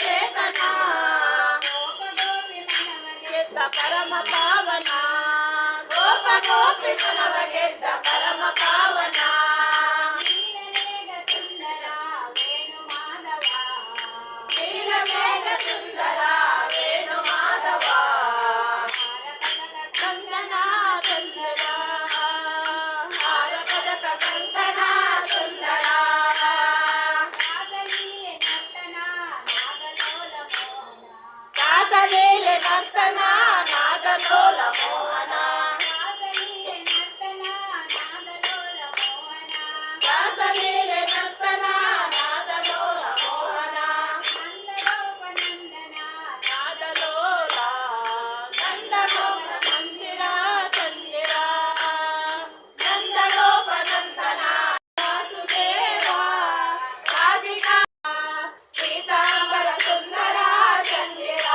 ಚೇತನ ಗೆದ್ದ ಪರಮ ಪಾವನ ಗೋಪ ಗೋಪಿ ಮನವ ಗೆದ್ದ ಪರಮ ಪಾವನ ಸುಂದರ ವೇಣು ಮಾಧವ ನೀಲಮೇಘ ಸುಂದರ ವೇಣು ಮಾಧವ ಕಂದನ ಸುಂದರ ಹಾರ ಪದಕ ಕಂದನ ಸುಂದರ ದಾಸಲೀಲೆ ನರ್ತನ ನಾದಲೋಲ ಮೋಹನ ದಾಸಲೀಲೆ ನರ್ತನ ನಾದಲೋಲ ಮೋಹನ ನಾದಲೋಲ ನಂದಗೋಪ ಮಂದಿರ ಚಂದಿರ ನಂದಗೋಪ ನಂದನ ವಾಸುದೇವ ರಾಧಿಕಾ ಪೀತಾಂಬರ ಸುಂದರ ಚಂದಿರ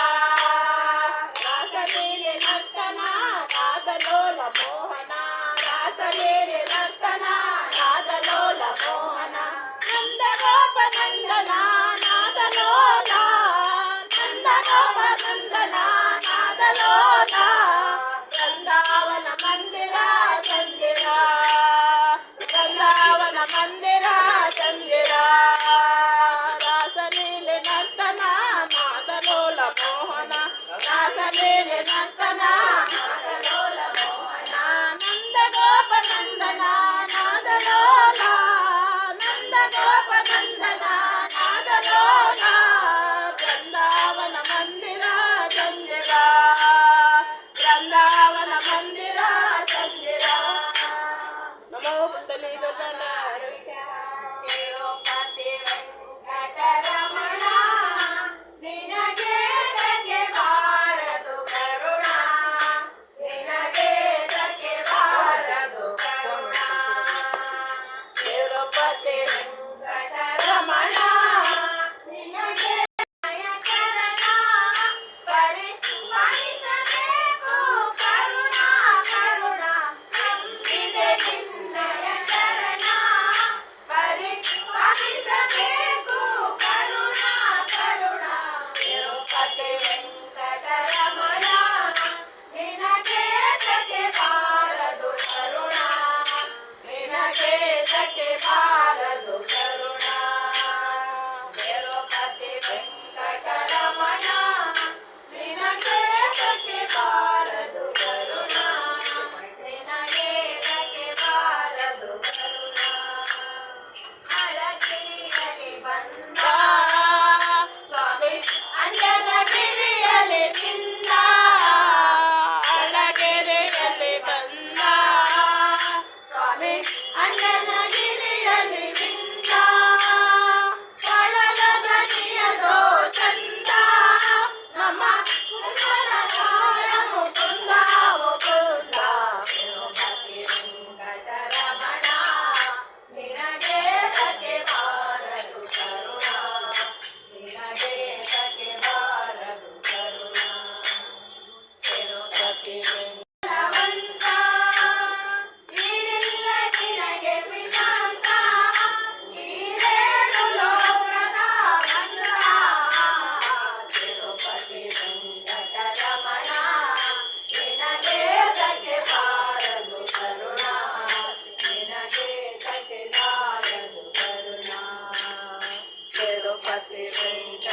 ರಾಸಲೀಲೆ ನರ್ತನ ನಾದಲೋಲ ಮೋಹನ ರಾಸಲೀಲೆ ನರ್ತನ ನಾದಲೋಲ ಮೋಹನ ನಂದಗೋಪ ನಂದನ ನಾದಲೋಲ ನಂದಗೋಪ ನಂದನ ನಾದಲೋಲ ಬೃಂದಾವನ ಮಂದಿರ ಚಂದಿರ ಬೃಂದಾವನ ಮಂದಿರ ಚಂದಿರ ರಾಸಲೀಲೆ ನರ್ತನ ನಾದಲೋಲ ಮೋಹನ ರಾಸಲೀಲೆ ನರ್ತನ ನಾದಲೋಲ ಮೋಹನ ನಂದಗೋಪ ನಂದನ ನಾದಲೋಲ ನಂದಗೋಪ ನಂದನ ನಾದಲೋಲ ಬೃಂದಾವನ ಮಂದಿರ ಚಂದಿರ ಬೃಂದಾವನ ಮಂದಿರ ಚಂದಿರ ನಮೋ ಪುಂಡಲೀಕರಣ ತಿರುಪತಿ ವೆಂಕಟರಮಣ ನಿನಗೆ ತಕ್ಕೆ ಬಾರದು ಕರುಣ ನಿನಗೆ ತಕ್ಕೆ ಬಾರದು ಕರುಣ ತಿರುಪತಿ ವೆಂಕಟರಮಣ ನಿನಗೆ ಚರಣ ಪರಿಪಾಲಿಸಬೇಕು ಕರುಣ ಕರುಣ ನಂಬಿದೆ ನಿನ್ನಯ ಚರಣ ಪರಿಪಾಲಿಸಬೇಕು ಕರುಣ ಕರುಣ ತಿರುಪತಿ ವೆಂಕಟರಮಣ ನಿನಗೆ ತಕ್ಕೆ ಬಾರದು ಕರುಣ ನಿನಗೆ ತಕ್ಕೆ ಬಾರದು ಕರುಣ ತಿರುಪತಿ ವೆಂಕಟರಮಣ ನಿನಗೆ ತಕ್ಕೆ ಬಾರದು ಕರುಣ ನಿನಗೆ ತಕ್ಕೆ ಬಾರದು ಕರುಣ ಅಲಗಿರಿಯಲ್ಲಿ ಬಂದ ಸ್ವಾಮಿ ಅಂಜನಗಿರಿಯಲ್ಲಿ ನಿಂದ ಅಳಗೆರೆಯಲ್ಲಿ ಬಂದ ಸ್ವಾಮಿ ಅಂಜನಗಿರಿಯಲ್ಲಿ ನಿಂದ ಕಳದ ಗಣಿಯದೋ ಚಂದ ನಮ್ಮ ಕುಂದರಾಯ ಮುಕುಂದ ಮುಕುಂದ ತಿರುಪತಿ ವೆಂಕಟರಮಣ ನಿನಗೆ ತಕ್ಕೆ ಬಾರದು ಕರುಣ ನಿನಗೆ ತಕ್ಕೆ ಬಾರದು ಕರುಣ ತಿರುಪತಿ ವೆಂಕಟವಂತ ನೀನಿಲ್ಲ ನಿನಗೆ ಪಿಶಾಂತ ನೀನೇನು ಲೋಕದ ಬಂದ ತಿರುಪತಿ ವೆಂಕಟರಮಣ ನಿನಗೆ ತಕ್ಕೆ ಬಾರದು ಕರುಣ ನಿನಗೆ ತಕ್ಕೆ ಬಾರದು ಕರುಣ ತಿರುಪತಿ ವೆಂಕಟರಮಣ